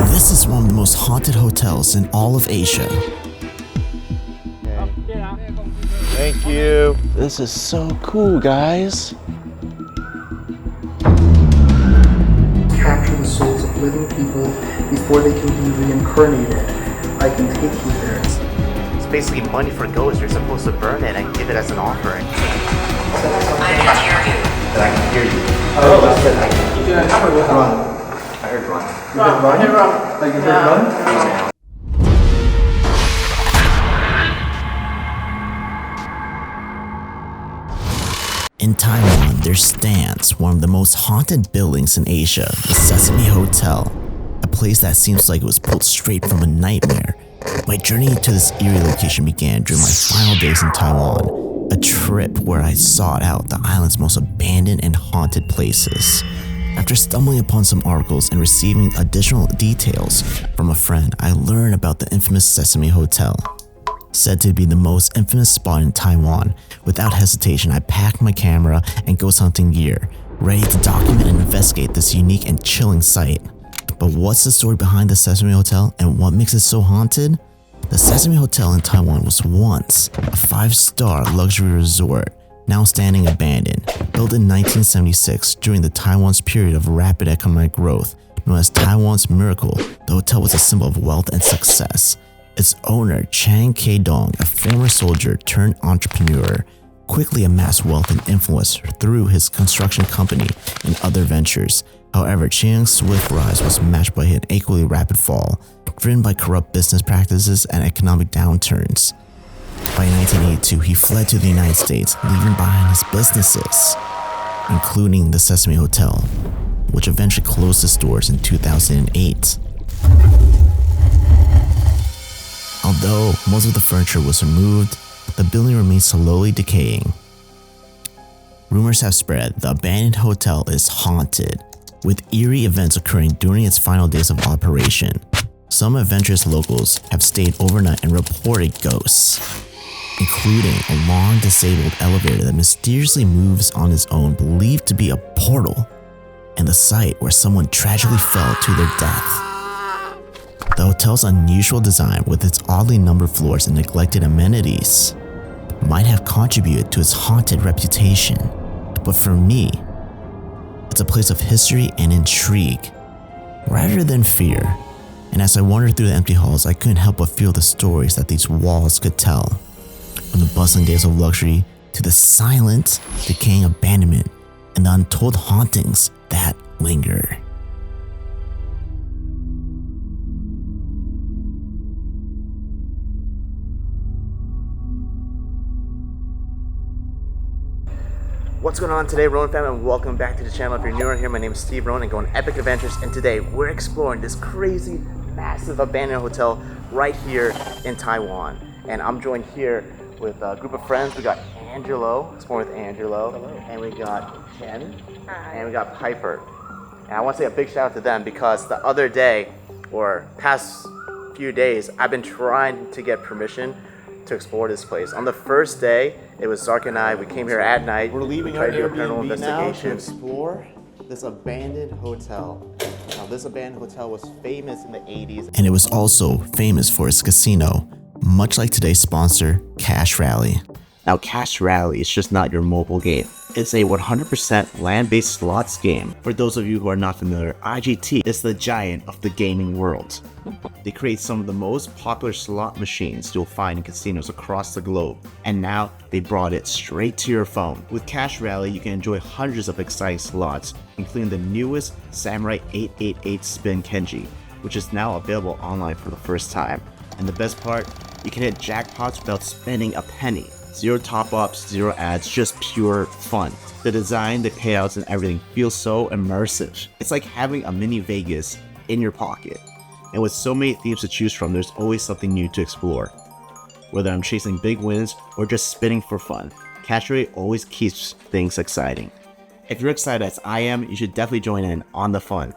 This is one of the most haunted hotels in all of Asia. Thank you. This is so cool, guys. Capture the souls of living people before they can be reincarnated. I can take you there. It's basically money for ghosts. You're supposed to burn it and give it as an offering. I can hear you. But I can hear you. Oh, that's it. I heard run. I heard run. You heard run? Like you heard run? In Taiwan, there stands one of the most haunted buildings in Asia, the Sesame Hotel, a place that seems like it was pulled straight from a nightmare. My journey to this eerie location began during my final days in Taiwan, a trip where I sought out the island's most abandoned and haunted places. After stumbling upon some articles and receiving additional details from a friend, I learned about the infamous Sesame Hotel. Said to be the most infamous spot in Taiwan, without hesitation I packed my camera and ghost hunting gear, ready to document and investigate this unique and chilling site. But what's the story behind the Sesame Hotel and what makes it so haunted? The Sesame Hotel in Taiwan was once a 5-star luxury resort, now standing abandoned. Built in 1976 during the Taiwan's period of rapid economic growth, known as Taiwan's Miracle, the hotel was a symbol of wealth and success. Its owner, Chang Ke-Dong, a former soldier turned entrepreneur, quickly amassed wealth and influence through his construction company and other ventures. However, Chang's swift rise was matched by an equally rapid fall, driven by corrupt business practices and economic downturns. By 1982, he fled to the United States, leaving behind his businesses, including the Sesame Hotel, which eventually closed its doors in 2008. Although most of the furniture was removed, the building remains slowly decaying. Rumors have spread the abandoned hotel is haunted, with eerie events occurring during its final days of operation. Some adventurous locals have stayed overnight and reported ghosts, including a long disabled elevator that mysteriously moves on its own, believed to be a portal, and the site where someone tragically fell to their death. The hotel's unusual design, with its oddly numbered floors and neglected amenities, might have contributed to its haunted reputation. But for me, it's a place of history and intrigue, rather than fear. And as I wandered through the empty halls, I couldn't help but feel the stories that these walls could tell. From the bustling days of luxury to the silent, decaying abandonment and the untold hauntings that linger. What's going on today, Ronin family, and welcome back to the channel. If you're new around here, my name is Steve Ronin, going epic adventures, and today we're exploring this crazy, massive abandoned hotel right here in Taiwan. And I'm joined here with a group of friends. We got Angelo, exploring with Angelo. Hello. And we got Jen. Hi. And we got Piper. And I want to say a big shout out to them because the other day, or past few days, I've been trying to get permission to explore this place. On the first day, it was Zark and I. We came here at night. We're leaving our Airbnb now to explore this abandoned hotel. Now, this abandoned hotel was famous in the 80s. And it was also famous for its casino, much like today's sponsor, Cash Rally. Now, Cash Rally is just not your mobile game. It's a 100% land-based slots game. For those of you who are not familiar, IGT is the giant of the gaming world. They create some of the most popular slot machines you'll find in casinos across the globe. And now they brought it straight to your phone. With Cash Rally, you can enjoy hundreds of exciting slots, including the newest Samurai 888 Spin Kenji, which is now available online for the first time. And the best part, you can hit jackpots without spending a penny. Zero top-ups, zero ads, just pure fun. The design, the payouts, and everything feels so immersive. It's like having a mini Vegas in your pocket. And with so many themes to choose from, there's always something new to explore. Whether I'm chasing big wins or just spinning for fun, Cash Rally always keeps things exciting. If you're excited as I am, you should definitely join in on the fun.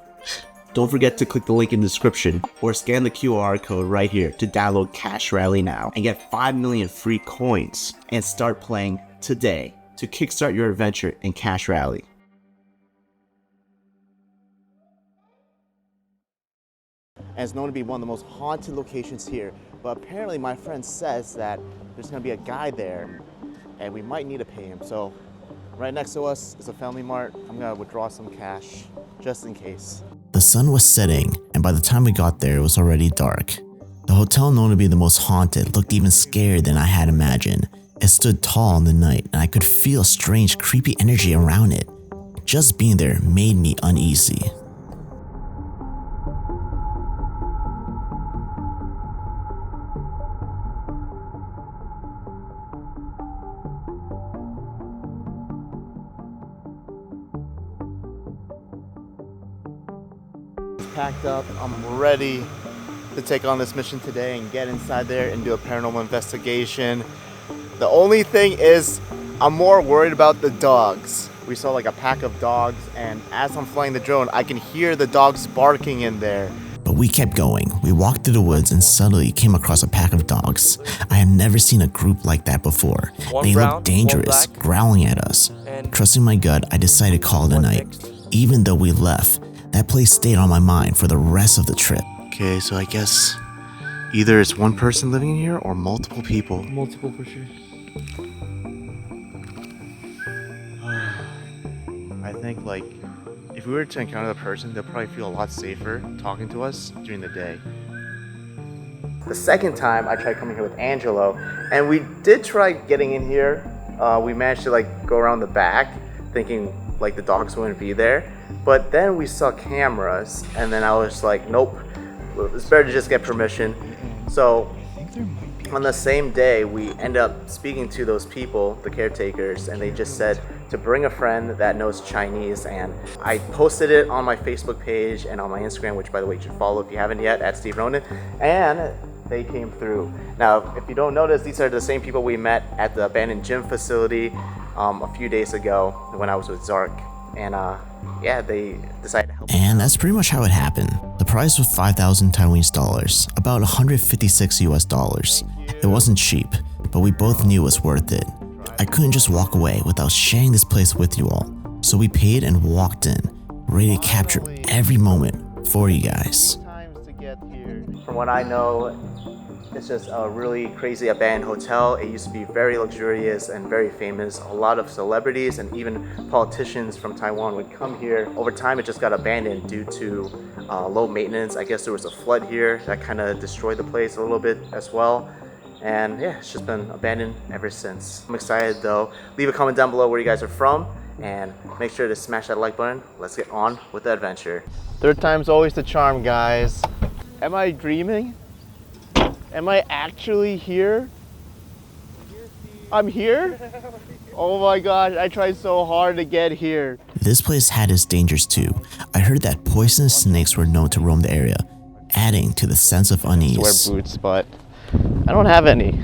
Don't forget to click the link in the description or scan the QR code right here to download Cash Rally now and get 5 million free coins and start playing today to kickstart your adventure in Cash Rally. and it's known to be one of the most haunted locations here. But apparently my friend says that there's gonna be a guy there and we might need to pay him. So right next to us is a Family Mart. I'm gonna withdraw some cash just in case. The sun was setting, and by the time we got there, it was already dark. The hotel, known to be the most haunted, looked even scarier than I had imagined. It stood tall in the night, and I could feel a strange, creepy energy around it. Just being there made me uneasy. Packed up, I'm ready to take on this mission today and get inside there and do a paranormal investigation. The only thing is, I'm more worried about the dogs. We saw like a pack of dogs, and as I'm flying the drone, I can hear the dogs barking in there. But we kept going. We walked through the woods and suddenly came across a pack of dogs. I had never seen a group like that before. They looked dangerous, growling at us. Trusting my gut, I decided to call it a night. Even though we left, that place stayed on my mind for the rest of the trip. Okay, so I guess either it's one person living in here or multiple people. Multiple for sure. I think like if we were to encounter the person, they'll probably feel a lot safer talking to us during the day. The second time I tried coming here with Angelo, and we did try getting in here. We managed to like go around the back thinking like the dogs wouldn't be there, but then we saw cameras, and then I was like, nope, it's better to just get permission. So on the same day, we end up speaking to those people, the caretakers, and they just said to bring a friend that knows Chinese. And I posted it on my Facebook page and on my Instagram, which by the way you should follow if you haven't yet, at Steve Ronin, and they came through. Now, if you don't notice, these are the same people we met at the abandoned gym facility a few days ago when I was with Zark. And yeah, they decided to help. And that's pretty much how it happened. The price was 5,000 Taiwanese dollars, about 156 US dollars. It wasn't cheap, but we both knew it was worth it. I couldn't just walk away without sharing this place with you all. So we paid and walked in, ready to capture every moment for you guys. From what I know, it's just a really crazy abandoned hotel. It used to be very luxurious and very famous. A lot of celebrities and even politicians from Taiwan would come here. Over time, it just got abandoned due to low maintenance. I guess there was a flood here that kind of destroyed the place a little bit as well. And yeah, it's just been abandoned ever since. I'm excited though. Leave a comment down below where you guys are from, and make sure to smash that like button. Let's get on with the adventure. Third time's always the charm, guys. Am I dreaming? Am I actually here? I'm here? Oh my gosh, I tried so hard to get here. This place had its dangers too. I heard that poisonous snakes were known to roam the area, adding to the sense of unease. Wear boots, but I don't have any,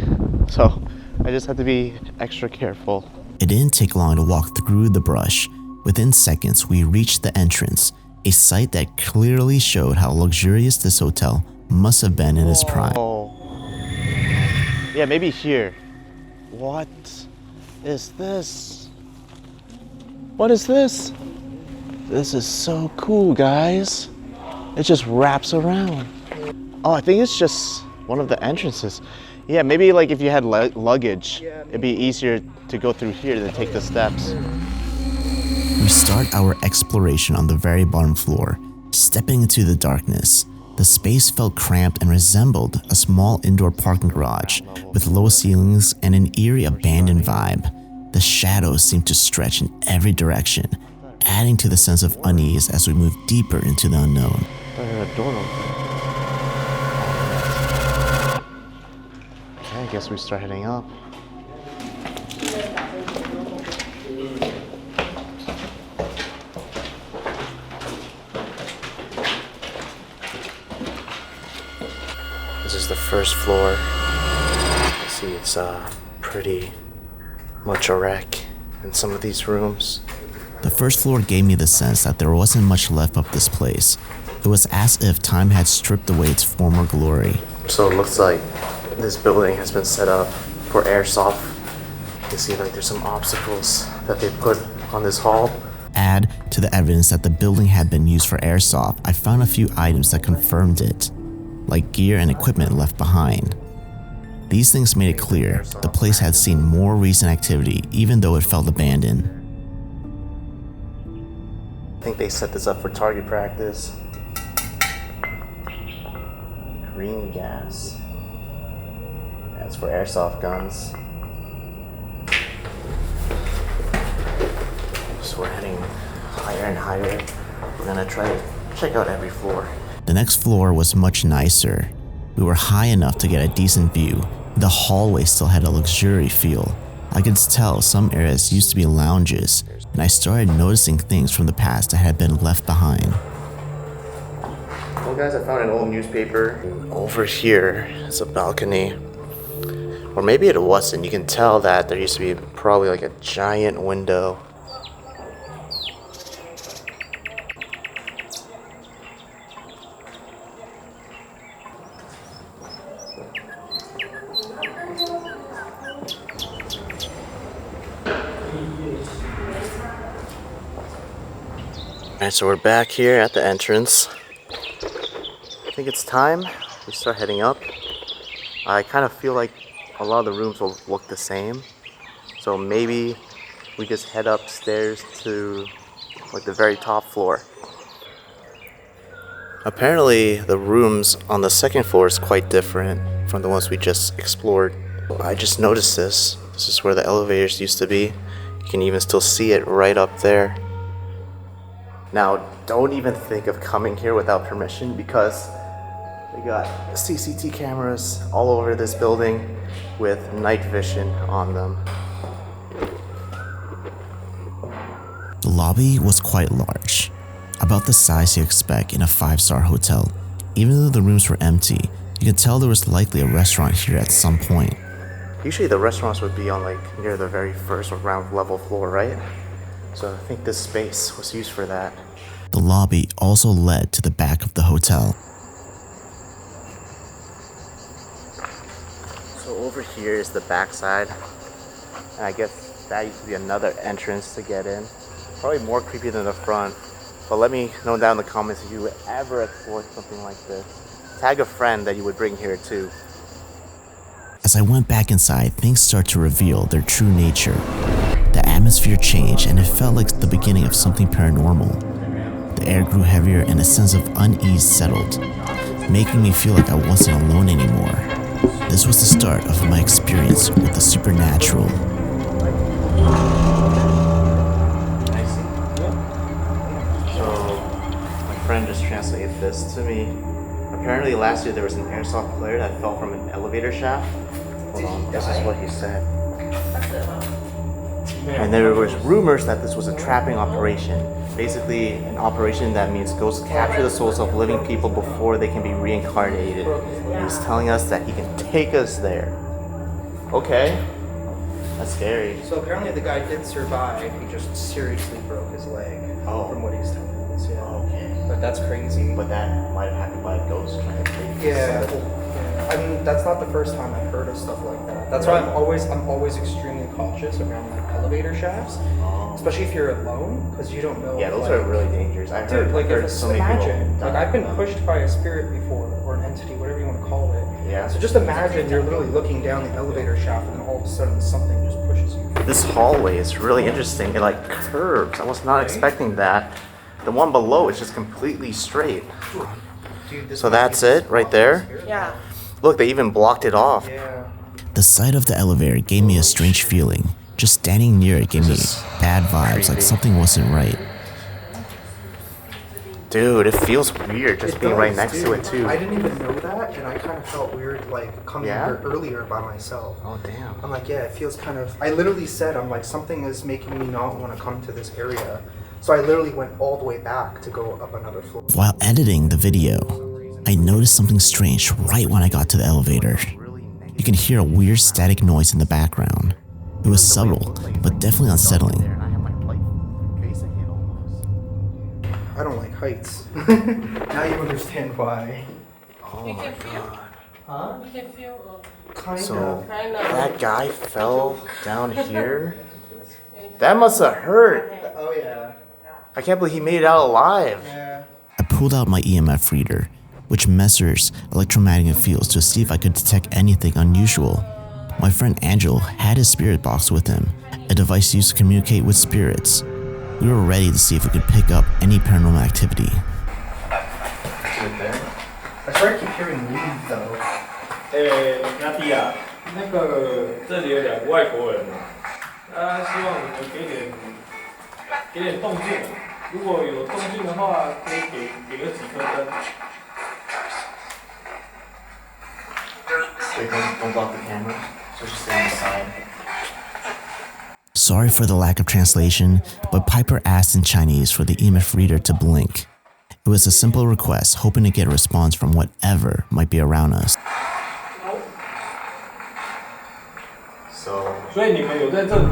so I just have to be extra careful. It didn't take long to walk through the brush. Within seconds, we reached the entrance, a sight that clearly showed how luxurious this hotel must have been in its prime. Oh. Yeah, maybe here. What is this? What is this? This is so cool, guys. It just wraps around. Oh, I think it's just one of the entrances. Yeah, maybe like if you had luggage, it'd be easier to go through here than take the steps. We start our exploration on the very bottom floor. Stepping into the darkness, the space felt cramped and resembled a small indoor parking garage with low ceilings and an eerie abandoned vibe. The shadows seemed to stretch in every direction, adding to the sense of unease as we moved deeper into the unknown. Okay, I guess we start heading up. This is the first floor. You see, it's pretty much a wreck in some of these rooms. The first floor gave me the sense that there wasn't much left of this place. It was as if time had stripped away its former glory. So it looks like this building has been set up for airsoft. You can see like there's some obstacles that they put on this hall. Add to the evidence that the building had been used for airsoft, I found a few items that confirmed it. like gear and equipment left behind. These things made it clear the place had seen more recent activity even though it felt abandoned. I think they set this up for target practice. Green gas. That's for airsoft guns. So we're heading higher and higher. We're gonna try to check out every floor. The next floor was much nicer. We were high enough to get a decent view. The hallway still had a luxury feel. I could tell some areas used to be lounges, and I started noticing things from the past that had been left behind. Well guys, I found an old newspaper. Over here is a balcony. Or maybe it wasn't. You can tell that there used to be probably like a giant window. Alright, so we're back here at the entrance. I think it's time we start heading up. I kind of feel like a lot of the rooms will look the same. So maybe we just head upstairs to like the very top floor. Apparently the rooms on the second floor is quite different from the ones we just explored. I just noticed this. This is where the elevators used to be. You can even still see it right up there. Now, don't even think of coming here without permission because we got CCTV cameras all over this building with night vision on them. The lobby was quite large, about the size you expect in a 5-star hotel. Even though the rooms were empty, you could tell there was likely a restaurant here at some point. Usually the restaurants would be on like near the very first or ground level floor, right? So I think this space was used for that. The lobby also led to the back of the hotel. So over here is the back side. And I guess that used to be another entrance to get in. Probably more creepy than the front. But let me know down in the comments if you would ever explore something like this. Tag a friend that you would bring here too. As I went back inside, things start to reveal their true nature. The atmosphere changed and it felt like the beginning of something paranormal. The air grew heavier and a sense of unease settled, making me feel like I wasn't alone anymore. This was the start of my experience with the supernatural. So my friend just translated this to me. Apparently last year there was an airsoft player that fell from an elevator shaft. Hold on, this is what he said. And there was rumors that this was a trapping operation. Basically an operation that means ghosts capture the souls of living people before they can be reincarnated. And he's telling us that he can take us there. Okay. That's scary. So apparently the guy did survive. He just seriously broke his leg. Oh. From what he's telling us. Yeah. Okay. But that's crazy. But that might have happened by a ghost trying to take us. Yeah. I mean, that's not the first time I've heard of stuff like that. That's why I'm always extremely cautious around like elevator shafts, especially if you're alone, because you don't know. Yeah, those like, are really dangerous. I heard, dude, like heard if so many people imagine, like die I've been from them. pushed by a spirit before, or an entity, whatever you want to call it. Yeah. So just imagine you're literally looking down the elevator shaft, and then all of a sudden something just pushes you. This hallway is really interesting. It like curves. I was not expecting that. The one below is just completely straight. Dude, this So might that's be it right there? Yeah. Look, they even blocked it off. Yeah. The sight of the elevator gave me a strange feeling. Just standing near it gave me bad vibes, like something wasn't right. Dude, it feels weird just being right next to it too. I didn't even know that, and I kind of felt weird like coming Yeah? here earlier by myself. Oh damn. I'm like, yeah, it feels kind of. I literally said, I'm like, something is making me not want to come to this area. So I literally went all the way back to go up another floor. While editing the video, I noticed something strange right when I got to the elevator. You can hear a weird static noise in the background. It was subtle, but definitely unsettling. I don't like heights. Now you understand why. Oh my god. Huh? You can feel Kind So of. that guy fell down here? That must have hurt. Oh yeah. I can't believe he made it out alive. Yeah. I pulled out my EMF reader, which measures electromagnetic fields to see if I could detect anything unusual. My friend Angel had his spirit box with him, a device used to communicate with spirits. We were ready to see if we could pick up any paranormal activity. I swear I keep hearing leave though. 亚弟啊，那个这里有2个外国人啊，希望你们给点动静，如果有动静的话，可以给个几颗灯。Wait, don't block the camera. So just stay on the side. Sorry for the lack of translation, but Piper asked in Chinese for the EMF reader to blink. It was a simple request, hoping to get a response from whatever might be around us. So. 所以你们有在这里。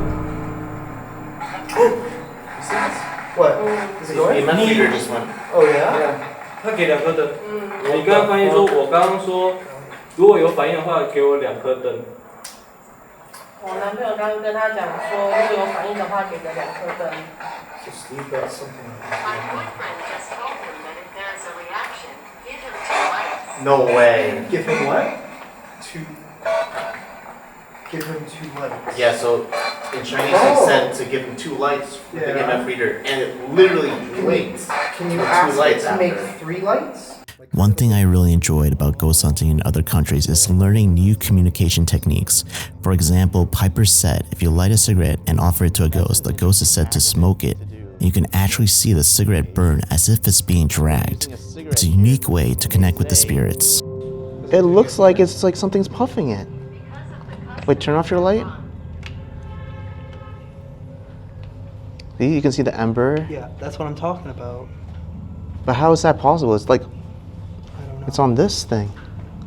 What? Is it going? EMF reader just went. Oh yeah? 他给2颗灯。你跟他翻译说，我刚刚说，如果有反应的话，给我2颗灯。我男朋友刚刚跟他讲说，如果有反应的话，给个2颗灯。 So Steve got something. My boyfriend just told him that if there is a reaction, give him 2 lights. No way. Give him what? Give him 2 lights. Yeah, so in Chinese they said to give him 2 lights with the Yeah. EMF reader, and it literally blinked. Can you for 2 ask it lights to make after. 3 lights? One thing I really enjoyed about ghost hunting in other countries is learning new communication techniques. For example, Piper said if you light a cigarette and offer it to a ghost, the ghost is said to smoke it, and you can actually see the cigarette burn as if it's being dragged. It's a unique way to connect with the spirits. It looks like it's like something's puffing it. Wait, turn off your light. See, you can see the ember. Yeah, that's what I'm talking about. But how is that possible? It's like, I don't know. it's on this thing.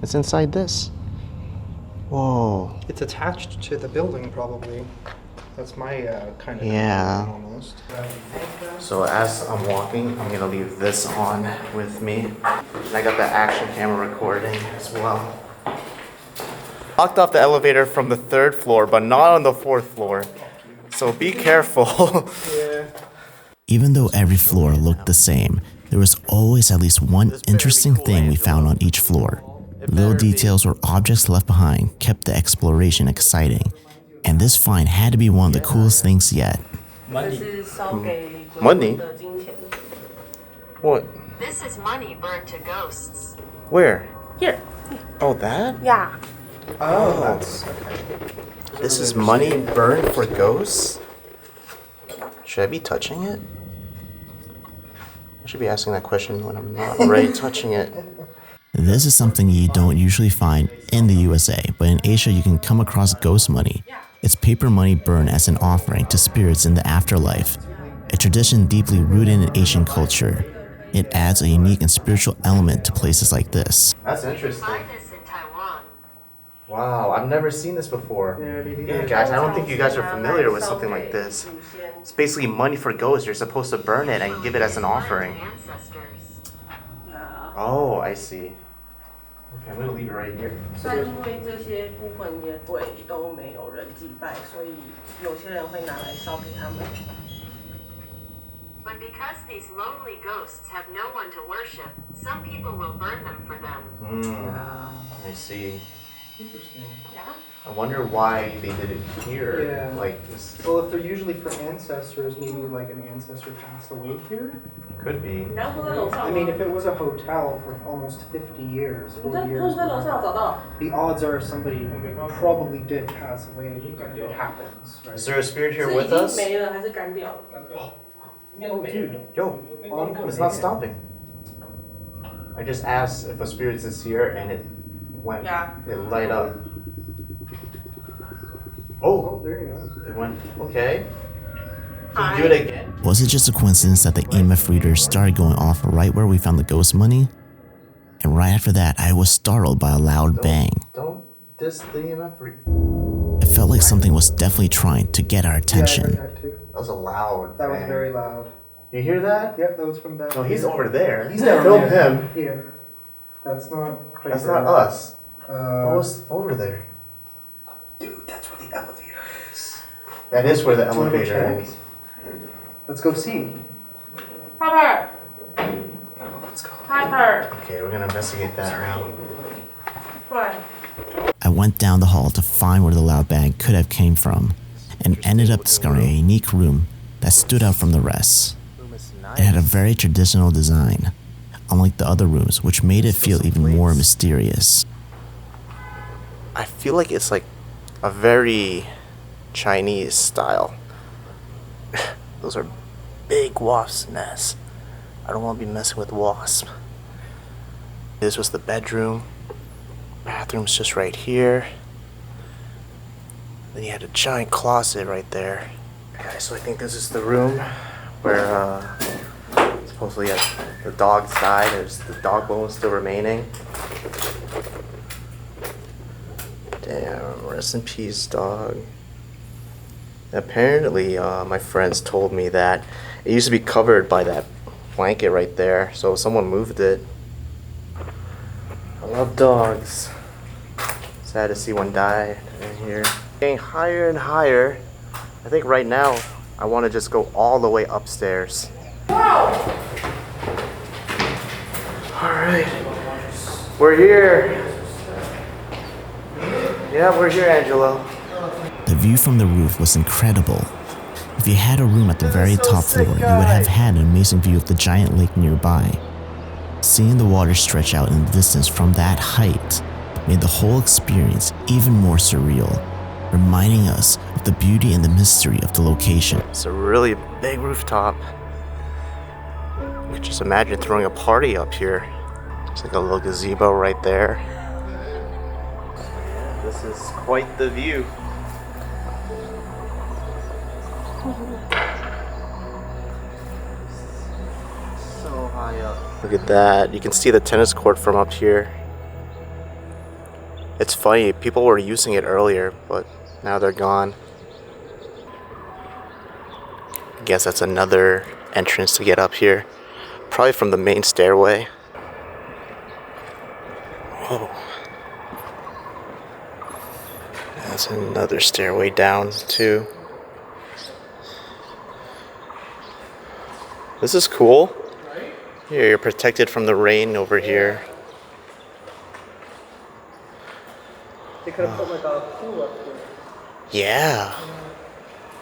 It's inside this. Whoa. It's attached to the building probably. That's my kind of Yeah. almost. So as I'm walking, I'm gonna leave this on with me. And I got the action camera recording as well. Locked off the elevator from the 3rd floor, but not on the 4th floor. So be careful. Even though every floor looked the same, there was always at least one interesting thing we found on each floor. Little details or objects left behind kept the exploration exciting, and this find had to be one of the coolest things yet. 这是烧给鬼 Money? 的金钱。 What? This is money burned to ghosts. Where? Here. Oh, that? Yeah. Oh, that's This is money burned for ghosts? Should I be touching it? I should be asking that question when I'm not already touching it. This is something you don't usually find in the USA, but in Asia you can come across ghost money. It's paper money burned as an offering to spirits in the afterlife, a tradition deeply rooted in Asian culture. It adds a unique and spiritual element to places like this. That's interesting. Find this in Taiwan. Wow, I've never seen this before. Yeah, Guys, I don't think you guys are familiar with something like this. It's basically money for ghosts. You're supposed to burn it and give it as an offering. Ancestors. Oh, I see. Okay, I'm gonna leave it right here. 那因为这些部分也对都没有人祭拜，所以有些人会拿来烧给他们。 But because these lonely ghosts have no one to worship, some people will burn them for them. I see. interesting. I wonder why they did it here. Yeah. Like this Well, if they're usually for ancestors, maybe like an ancestor passed away here. could be. 你要坐在楼上 I 吗 mean, if it was a hotel for almost 50 years, 你在 40就是 years, 在楼上找到。 the odds are somebody probably did pass away. It happens, right? Is there a spirit 是 here 已 with 经 us? 没了还是干掉了？应该都没了。 Yo, it's not stopping. I just asked if a spirit is here and it went. Yeah. It light up. Oh, Oh, there you go. it went. Okay. Can you do it again? Was it just a coincidence that the EMF reader started going off right where we found the ghost money? And right after that, I was startled by a loud bang. Don't diss the EMF. It felt like something was definitely trying to get our Yeah, I attention. heard that too. That was a loud. That was bang. very loud. You hear that? Yep, that was from back. No, he's here. over there. He's down Film there. him. Here. That's not. That's not us. What Uh, was over there? dude, that's where the elevator is. That is where the Do you wanna go elevator check? is. Let's go see. Piper， Let's go. Piper， Okay, we're gonna investigate that now. Right. I went down the hall to find where the loud bang could have came from, and ended up discovering a unique room that stood out from the rest. It had a very traditional design, unlike the other rooms, which made it feel even more mysterious. I feel like it's like a very Chinese style. Those are big wasp nests. I don't want to be messing with wasps. This was the bedroom. Bathroom's just right here. Then you had a giant closet right there. Okay, so I think this is the room where supposedly the dogs died. There's the dog bones still remaining. Damn, rest in peace, dog. Apparently, my friends told me that it used to be covered by that blanket right there, so someone moved it. I love dogs. Sad to see one die in here. Getting higher and higher. I think right now I want to just go all the way upstairs. Alright, we're here. Yeah, we're here, Angelo. The view from the roof was incredible. If you had a room at the very top floor, you would have had an amazing view of the giant lake nearby. Seeing the water stretch out in the distance from that height made the whole experience even more surreal, reminding us of the beauty and the mystery of the location. It's a really big rooftop. You could just imagine throwing a party up here. There's like a little gazebo right there. Yeah, this is quite the view. So high up. Look at that. You can see the tennis court from up here. It's funny, people were using it earlier, but now they're gone. I guess that's another entrance to get up here. Probably from the main stairway. Whoa. That's another stairway down too. This is cool. Here, you're protected from the rain over here. They could have put like a pool up here. Yeah.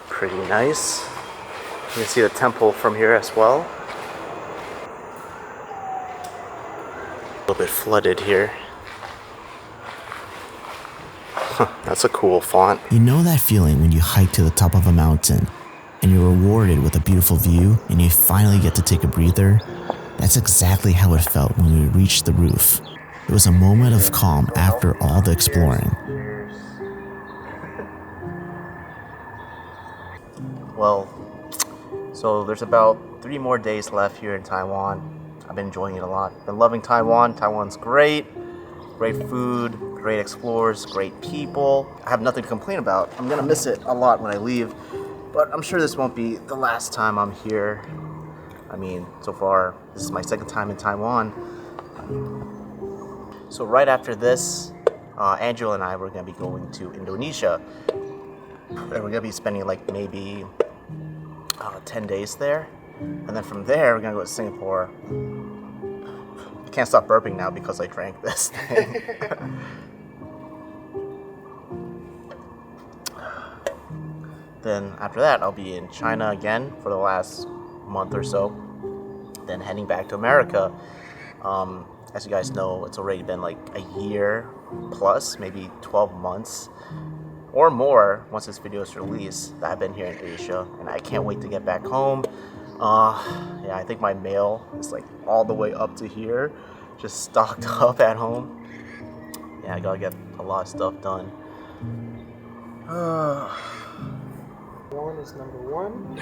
Pretty nice. You can see the temple from here as well. A little bit flooded here. Huh, that's a cool font. You know that feeling when you hike to the top of a mountain and you're rewarded with a beautiful view and you finally get to take a breather? That's exactly how it felt when we reached the roof. It was a moment of calm after all the exploring. Well, so there's about 3 more days left here in Taiwan. I've been enjoying it a lot. Been loving Taiwan. Taiwan's great. Great food, great explorers, great people. I have nothing to complain about. I'm gonna miss it a lot when I leave, but I'm sure this won't be the last time I'm here. I mean, so far, this is my 2nd time in Taiwan. So right after this, Angela and I were gonna be going to Indonesia. And we're gonna be spending like maybe 10 days there. And then from there, we're gonna go to Singapore. I can't stop burping now because I drank this thing. Then after that, I'll be in China again for the last month or so. Then heading back to America. As you guys know, it's already been like a year plus, maybe 12 months or more once this video is released that I've been here in Asia, and I can't wait to get back home. Yeah, I think my mail is like all the way up to here, just stocked up at home. Yeah, I gotta get a lot of stuff done. Taiwan is number 1.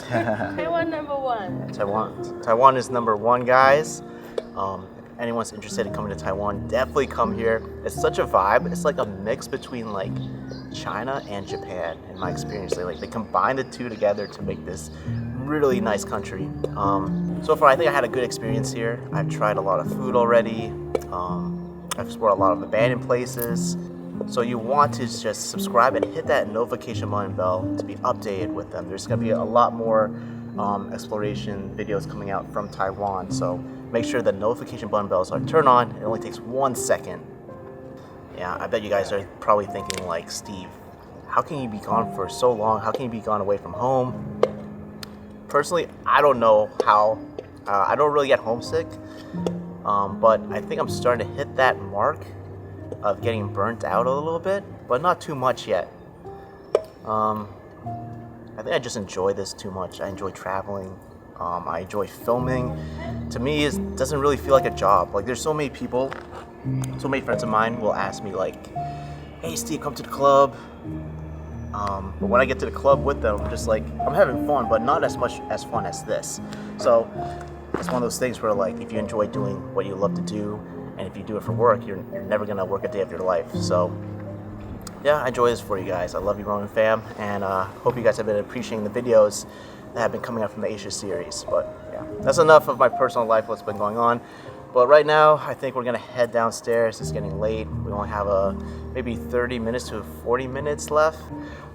Taiwan number 1. Taiwan is number 1, guys. If anyone's interested in coming to Taiwan, definitely come here. It's such a vibe. It's like a mix between like China and Japan, in my experience. They combine the two together to make this really nice country. So far, I think I had a good experience here. I've tried a lot of food already. I've explored a lot of abandoned places. So you want to just subscribe and hit that notification button bell to be updated with them. There's gonna be a lot more exploration videos coming out from Taiwan. So make sure the notification button bells are turned on. It only takes 1 second. Yeah, I bet you guys are probably thinking like, Steve, how can you be gone for so long? How can you be gone away from home? Personally, I don't know how. I don't really get homesick, but I think I'm starting to hit that mark of getting burnt out a little bit, but not too much yet. I think I just enjoy this too much. I enjoy traveling. I enjoy filming. To me, it doesn't really feel like a job. Like, there's so many people, so many friends of mine will ask me like, hey Steve, come to the club. But when I get to the club with them, I'm just like, I'm having fun, but not as much as fun as this. So it's one of those things where like, if you enjoy doing what you love to do, and if you do it for work, you're never gonna work a day of your life. So yeah, I enjoy this for you guys. I love you, Ronin fam, and hope you guys have been appreciating the videos that have been coming out from the Asia series. But yeah, that's enough of my personal life, what's been going on. But right now, I think we're gonna head downstairs. It's getting late. We only have maybe 30 minutes to 40 minutes left.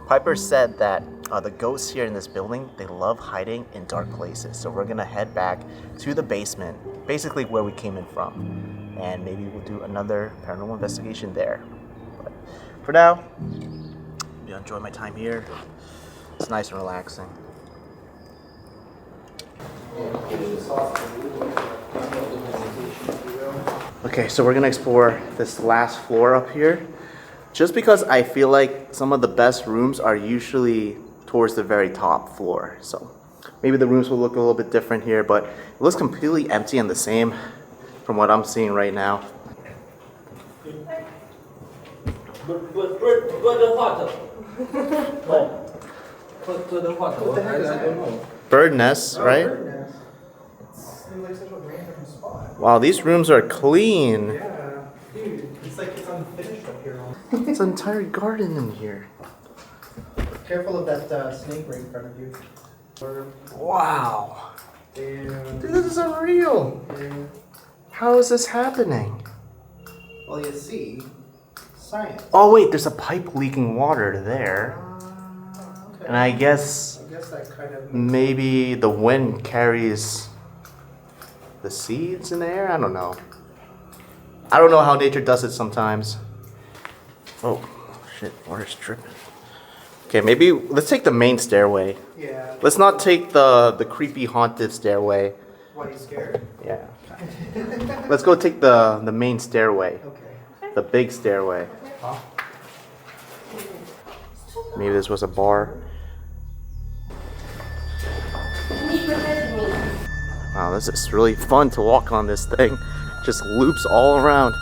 Piper said that the ghosts here in this building, they love hiding in dark places. So we're gonna head back to the basement, basically where we came in from. And maybe we'll do another paranormal investigation there. But for now, I enjoy my time here. It's nice and relaxing. Okay, so we're gonna explore this last floor up here. Just because I feel like some of the best rooms are usually towards the very top floor. So maybe the rooms will look a little bit different here, but it looks completely empty and the same from what I'm seeing right now. Bird nests, right? Wow, these rooms are clean. Yeah, dude, it's like it's unfinished up here. It's an entire garden in here. Careful of that snake right in front of you. Wow. Damn. Dude, this is unreal. Damn. How is this happening? Well, you see, science. Oh wait, there's a pipe leaking water there. Okay. And I guess that kind of. maybe the wind carries the seeds in the air? I don't know. I don't know how nature does it sometimes. Oh, shit, water's dripping. Okay, maybe let's take the main stairway. Yeah. Let's not take the creepy haunted stairway. Why, are you scared? Yeah. Let's go take the main stairway. Okay. The big stairway. Huh? Maybe this was a bar. Wow, this is really fun to walk on this thing. Just loops all around.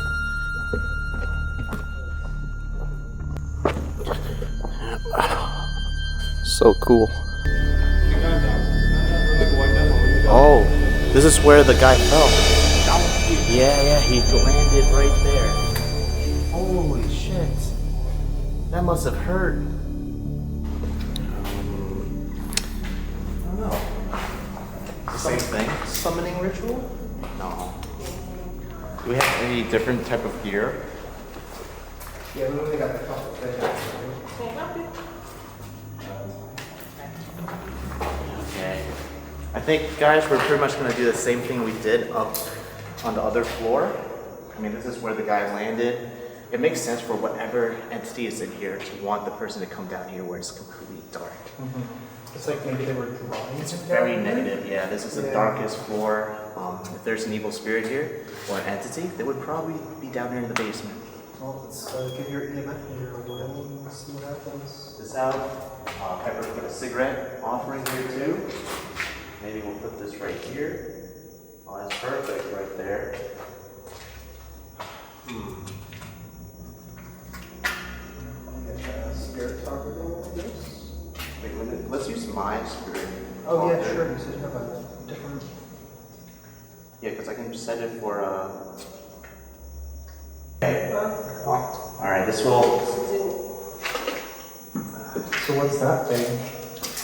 So cool. Oh, this is where the guy fell. Yeah, he landed right there. Holy shit. That must have hurt. I don't know. The same thing? Summoning ritual? No. Do we have any different type of gear? Yeah, we only got a couple things. Okay. I think, guys, we're pretty much going to do the same thing we did up on the other floor. I mean, this is where the guy landed. It makes sense for whatever entity is in here to want the person to come down here where it's completely dark. Mm-hmm. It's like maybe they were drawing. It's very negative, yeah. This is the darkest floor. If there's an evil spirit here, or an entity, they would probably be down here in the basement. Well, let's give your EMF and your Ronin and see what happens. This out. Pepper put a cigarette offering here too. Maybe we'll put this right here. Oh, that's perfect right there. Spirit talker going on this? Wait, let's use my spirit. Oh, yeah, sure. You said you have a different. Yeah, because I can set it for Okay. Alright, this will. So, what's that thing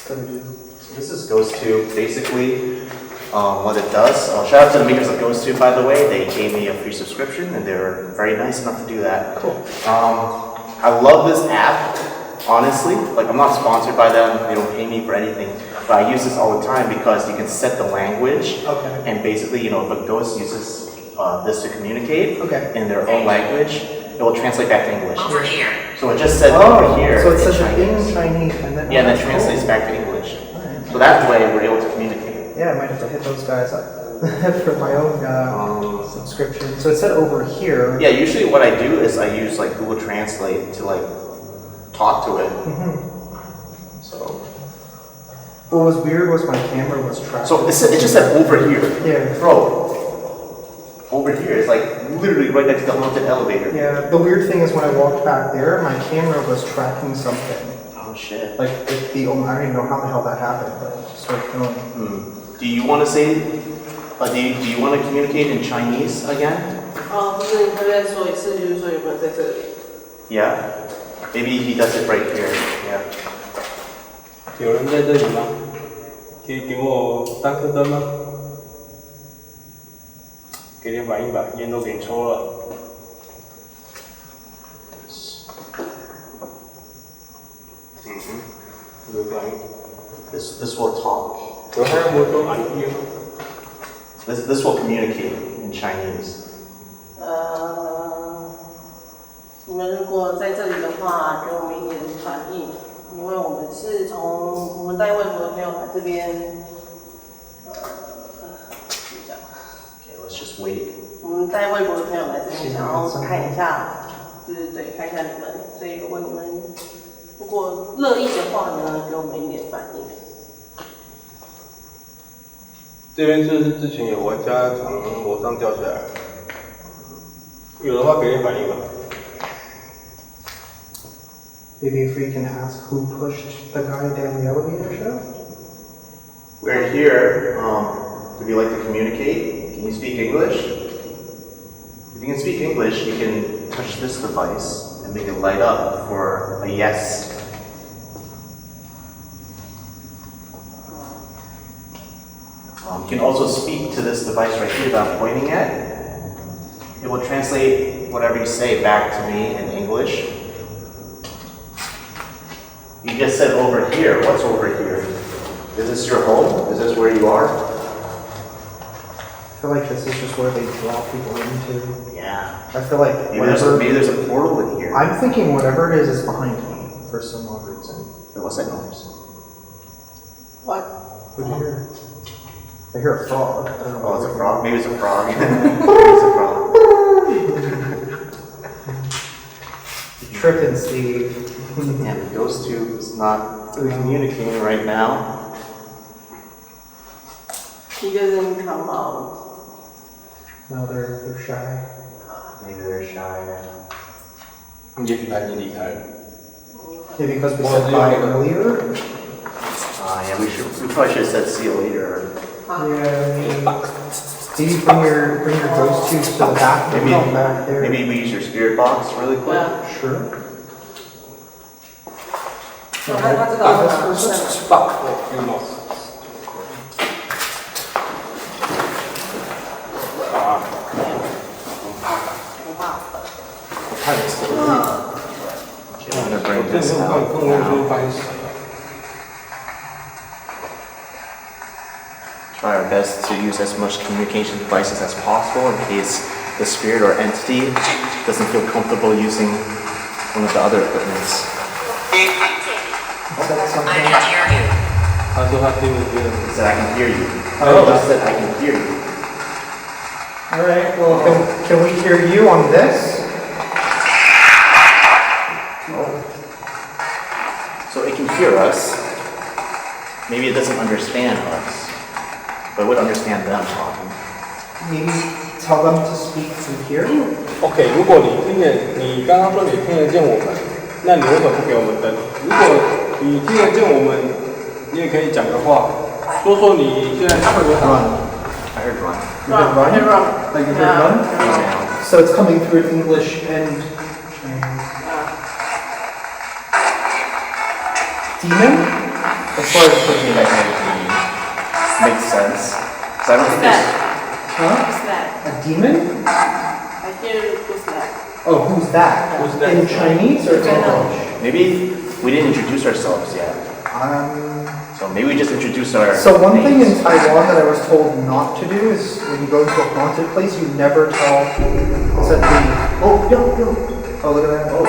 gonna do? So this goes to basically what it does. Shout out to the makers of Ghost Tube, by the way. They gave me a free subscription and they were very nice enough to do that. Cool. I love this app, honestly. Like, I'm not sponsored by them. They don't pay me for anything. But I use this all the time because you can set the language. Okay. And basically, if a ghost uses this to communicate in their own language, it will translate back to English. Over here. So it just said over here. So it says Chinese. in Chinese and then. Yeah, and then translates back to English. So that way we're able to communicate. Yeah, I might have to hit those guys up for my own subscription. So it said over here. Yeah, usually what I do is I use like Google Translate to like talk to it. So. What was weird was my camera was tracked. So it just said over here. Yeah. Bro. Over here is like literally right next to the haunted elevator. Yeah. The weird thing is when I walked back there, my camera was tracking something. Oh shit. Like I don't even know how the hell that happened, but it just started going. Do you want to say? Do you want to communicate in Chinese again? 就是你可不可以再说一次，就是说有没有在这里？ Yeah. Maybe he does it right here. Yeah. 有人在这里吗？可以给我3颗灯吗？给点反应吧，烟都给你抽了。有反应。This will talk. 有还有没有反应？ This will communicate in Chinese. 你们如果在这里的话，给我们一点反应，因为我们是从我们带外国的朋友来这边，怎么讲？ Okay, let's just wait. 我们带外国的朋友来这边，想要看一下，看一下你们，所以如果你们如果乐意的话呢，给我们一点反应。这边就是之前有玩家从楼上掉下来，有的话给点反应吧。 Maybe if we can ask who pushed the guy down the elevator shaft? We're here. Would you like to communicate? Can you speak English? If you can speak English, you can touch this device and make it light up for a yes. You can also speak to this device right here that I'm pointing at. It will translate whatever you say back to me in English. You just said over here. What's over here? Is this your home? Is this where you are? I feel like this is just where they draw people into. Yeah. I feel like Maybe there's a portal in here. I'm thinking whatever it is behind me for some odd reason. What's that noise? What? What'd you hear? I hear a frog. I don't know. Oh, it's a frog? Maybe it's a frog. It's a frog. Tripping, Steve. And the ghost tube is not really communicating right now. 一个人扛毛。 No, they're shy. Maybe they're shy. 也许他已经离开了。 Maybe because we said bye earlier? Yeah, we probably should have said see you later. Yeah, maybe bring your ghost tubes to the back. Maybe, Back there. maybe we use your spirit box really quick. Yeah. Sure. 他知道吗？ Fuck. You know. Okay, I'm gonna bring this out now. Try our best to use as much communication devices as possible in case the spirit or entity doesn't feel comfortable using one of the other equipments. Said I something. can hear you. 他说他听得见。 He said I can hear you. Oh. I just said I can hear you. Alright, well, can we hear you on this? So it can hear us. Maybe it doesn't understand us, but it would understand them talking. Maybe tell them to speak through here? OK， 如果你刚刚说你听得见我们，那你为什么不给我们灯？如果你听得见我们，你也可以讲个话，说说你现在想多少。 I heard run. You heard run? Like you heard run? Yeah. So it's coming through in English and Chinese. Demon? As far as putting that makes sense. Because I don't think there's. Huh? Who's that? A demon? I hear who's that? Oh, who's that? Who's that? In Chinese or English? Maybe we didn't introduce ourselves yet. Um, So maybe we just introduce our. So one thing names. in Taiwan that I was told not to do is when you go into a haunted place, you never tell said leave. Oh, yo. Oh, look at that. Oh,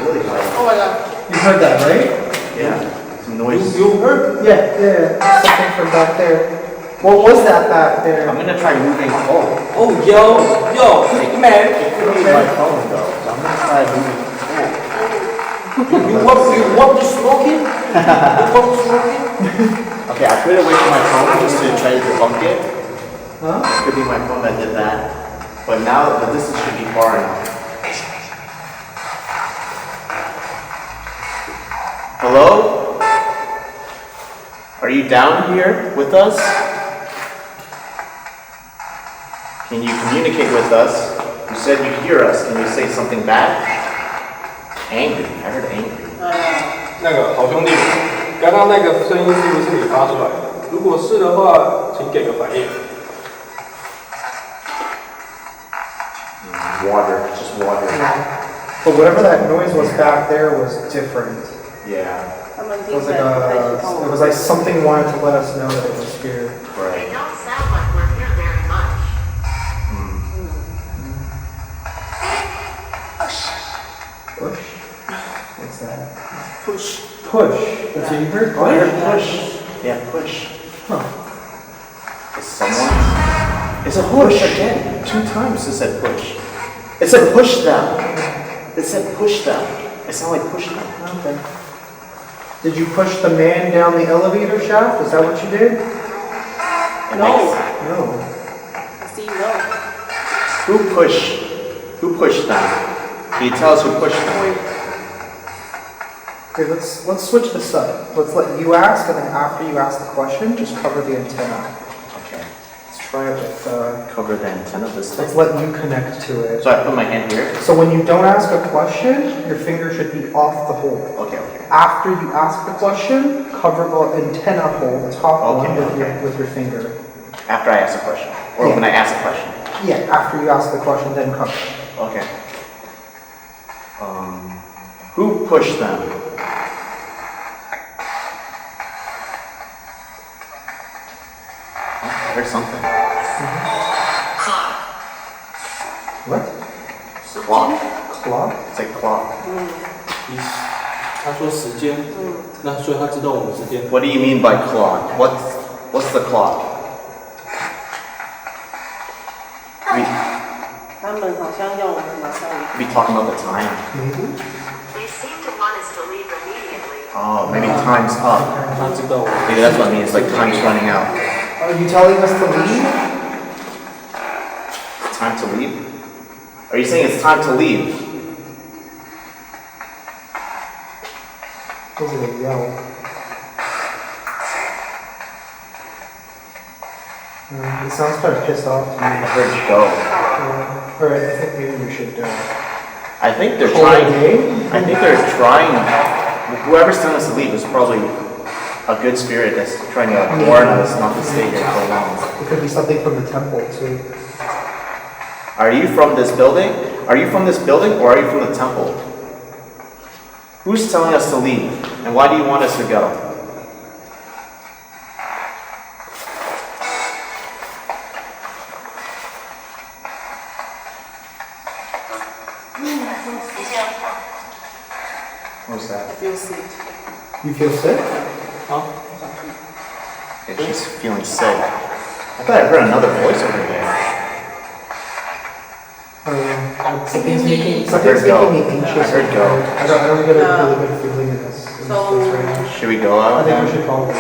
really loud. Oh my god. You heard that, right? Yeah, some noise. You heard? Yeah. Something from back there. What was that back there? I'm gonna try moving. Oh, Oh, yo, man. it could be my phone though. So I'm gonna try moving. You want to smoking? Okay, I put it away from my phone just to try to debunk it. Huh? It could be my phone that did that. But now the distance should be far enough. Hello? Are you down here with us? Can you communicate with us? You said you hear us. Can you say something back? Angry. I heard angry. 那个好兄弟，刚刚那个声音是不是你发出来的？如果是的话，请给个反应。 Water. Just water. But whatever that noise was back there was different. Yeah. 他们 It 听 was 起 like 来不太喜欢 it 我 was 们。 like something wanted to let us know that it was here. They Right. don't sound like we're here very much. Push? What's that? Push. Push. That's what you heard? Oh, I heard push. Yeah, push. Huh. Is someone? It's a push again. 2 times it said push. It said push them. It said push them. It sounded like push them. Okay. Did you push the man down the elevator shaft? Is that what you did? It No. makes- No. See, no. Who pushed them? Can you tell us who pushed them? Okay, let's switch this up. Let's let you ask, and then after you ask the question, just cover the antenna. Okay. Let's try it with, Cover the antenna of this let's thing. let you connect to it. So I put my hand here? So when you don't ask a question, your finger should be off the hole. Okay. After you ask the question, cover the antenna hole, the top one, Okay, with your finger. After I ask a question. Or Yeah. when I ask a question. Yeah, after you ask the question, then cover. Okay. Who pushed them? I heard something. What? Clock. Clock? It's like clock. 他说时间，那所以他知道我们时间。 What do you mean by clock? What's the clock? 他们好像要我们马上离开。 We talking about the time. Maybe? They seem to want us to leave immediately. Oh, maybe time's up. 他知道我们。 Maybe that's what it means. Like time's running out. Are you telling us to leave? Time to leave? Are you saying it's time to leave? Was it a yell? It sounds kind of pissed off to me. I heard you go. Alright, I think maybe we should I think they're call it a trying. day. I think they're trying. Whoever's telling us to leave is probably a good spirit that's trying to warn us not to stay here for long. It could be something from the temple too. Are you from this building? Are you from this building or are you from the temple? Who's telling us to leave? And why do you want us to go? What's that? feel sick. You feel sick? Yeah, she's feeling sick. I thought I heard another voice over there. Something's making go. me anxious. I heard go. I don't get a really good feeling in this place right now. Should we go out? I think we then? should probably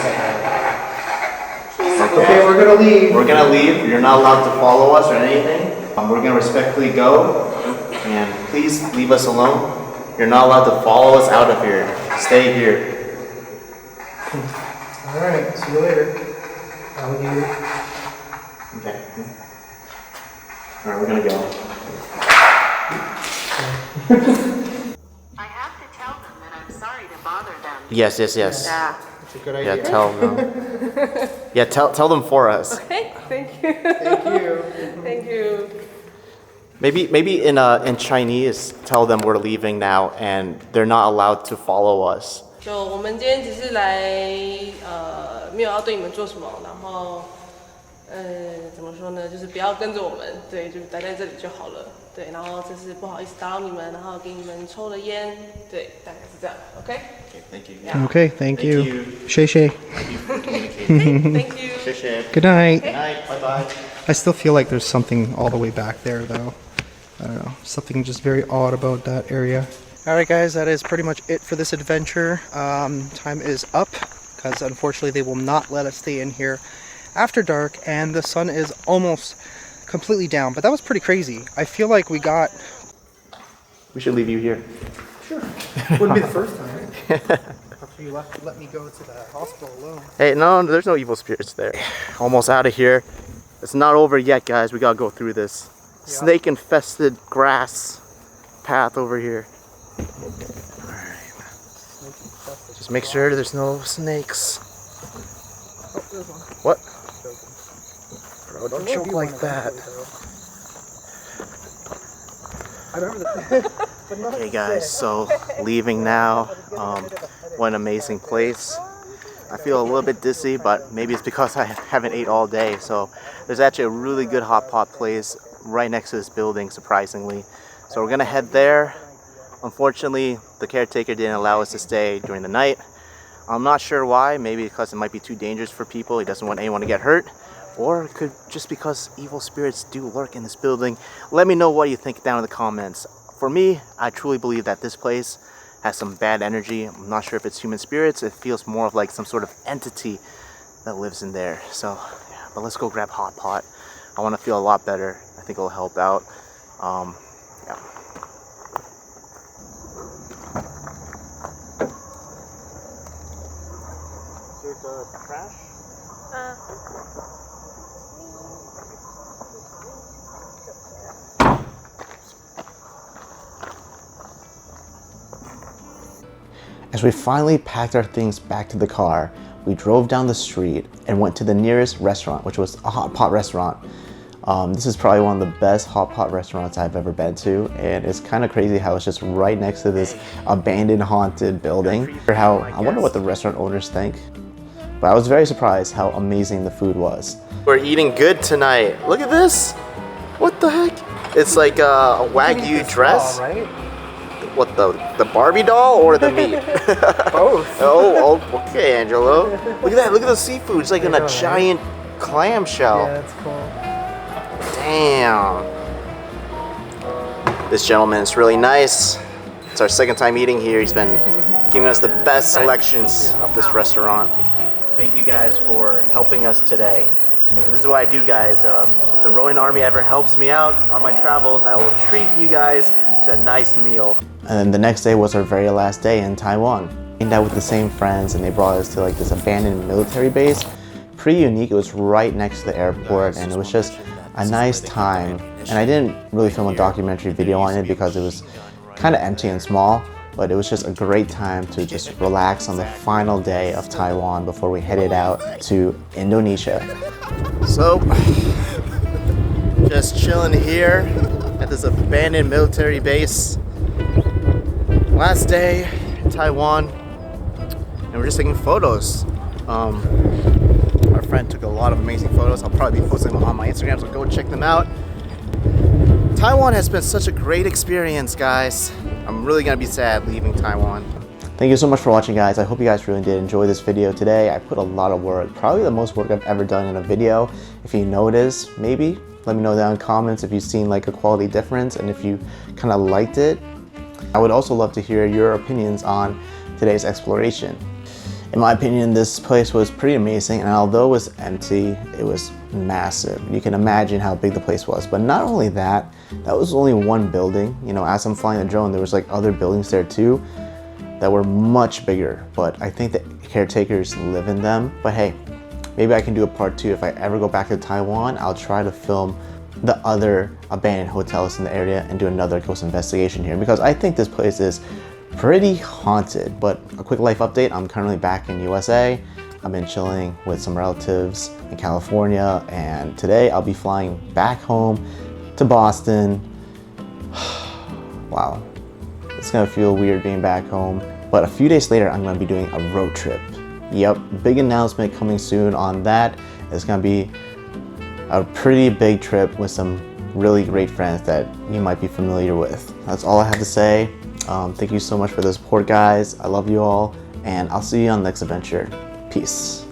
Okay, we're gonna leave. We're gonna leave. You're not allowed to follow us or anything. We're gonna respectfully go, and please leave us alone. You're not allowed to follow us out of here. Stay here. Alright, see you later. Alligator. Okay. All right, we're gonna go. I have to tell them that I'm sorry to bother them. Yes. Yeah. That's a good Yeah, idea. tell them. Yeah, tell them for us. Okay, thank you. Thank you. Thank you. Maybe in Chinese, tell them we're leaving now and they're not allowed to follow us. 就我们今天只是来没有要对你们做什么，然后怎么说呢，就是不要跟着我们，对，就待在这里就好了，对，然后这是不好意思打扰你们，然后给你们抽了烟，对，大概是这样 ，OK？ Thank you. Yeah. Okay, thank you. Shay Shay. Thank you. Good night. Good night. Bye bye. I still feel like there's something all the way back there, though. I don't know. Something just very odd about that area. Alright, guys, that is pretty much it for this adventure. Time is up, because unfortunately they will not let us stay in here after dark, and the sun is almost completely down. But that was pretty crazy. I feel like we should leave you here. Sure. Wouldn't be the first time. After you let me go to the hospital alone. Hey, no, there's no evil spirits there. Almost out of here. It's not over yet, guys. We gotta go through this snake-infested grass path over here. Alright. Just make sure there's no snakes. Oh, there's one. What? Bro, don't choke like that. I remember that. Hey guys, so leaving now. What an amazing place. I feel a little bit dizzy, but maybe it's because I haven't ate all day. So there's actually a really good hot pot place right next to this building, surprisingly. So we're gonna head there. Unfortunately, the caretaker didn't allow us to stay during the night. I'm not sure why. Maybe because it might be too dangerous for people. He doesn't want anyone to get hurt. Or it could just because evil spirits do lurk in this building. Let me know what you think down in the comments. For me, I truly believe that this place has some bad energy. I'm not sure if it's human spirits. It feels more of like some sort of entity that lives in there. So, yeah, but let's go grab hot pot. I want to feel a lot better. I think it'll help out. Yeah. There's a trash. As we finally packed our things back to the car, we drove down the street and went to the nearest restaurant, which was a hot pot restaurant. This is probably one of the best hot pot restaurants I've ever been to, and it's kind of crazy how it's just right next to this abandoned, haunted building. I wonder what the restaurant owners think, but I was very surprised how amazing the food was. We're eating good tonight. Look at this! What the heck? It's like a Wagyu dress. Right? What, the Barbie doll or the meat? Both. Oh, okay, Angelo. Look at that, look at the seafood. It's like in a giant clam shell. Yeah, that's cool. Damn. This gentleman is really nice. It's our second time eating here. He's been giving us the best selections of this restaurant. Thank you guys for helping us today. This is what I do, guys. If the Ronin Army ever helps me out on my travels, I will treat you guys to a nice meal. And then the next day was our very last day in Taiwan. We hanged out with the same friends and they brought us to like this abandoned military base. Pretty unique. It was right next to the airport and it was just a nice time. And I didn't really film a documentary video on it because it was kind of empty and small, but it was just a great time to just relax on the final day of Taiwan before we headed out to Indonesia. So, just chilling here at this abandoned military base. Last day in Taiwan, and we're just taking photos. Our friend took a lot of amazing photos. I'll probably be posting them on my Instagram, so go check them out. Taiwan has been such a great experience, guys. I'm really gonna be sad leaving Taiwan. Thank you so much for watching, guys. I hope you guys really did enjoy this video today. I put a lot of work, probably the most work I've ever done in a video. If you noticed, maybe let me know down in the comments if you've seen like a quality difference and if you kind of liked it. I would also love to hear your opinions on today's exploration. In my opinion, this place was pretty amazing, and although it was empty, it was massive. You can imagine how big the place was. But not only that, that was only one building. You know, as I'm flying the drone, there was like other buildings there too that were much bigger. But I think the caretakers live in them. But hey, maybe I can do a part 2. If I ever go back to Taiwan, I'll try to film the other abandoned hotels in the area and do another ghost investigation here, because I think this place is pretty haunted. But a quick life update, I'm currently back in USA. I've been chilling with some relatives in California, and today I'll be flying back home to Boston. Wow, it's gonna feel weird being back home. But a few days later, I'm going to be doing a road trip. Yep, big announcement coming soon on that. It's going to be a pretty big trip with some really great friends that you might be familiar with. That's all I have to say. Thank you so much for the support, guys. I love you all, and I'll see you on the next adventure. Peace.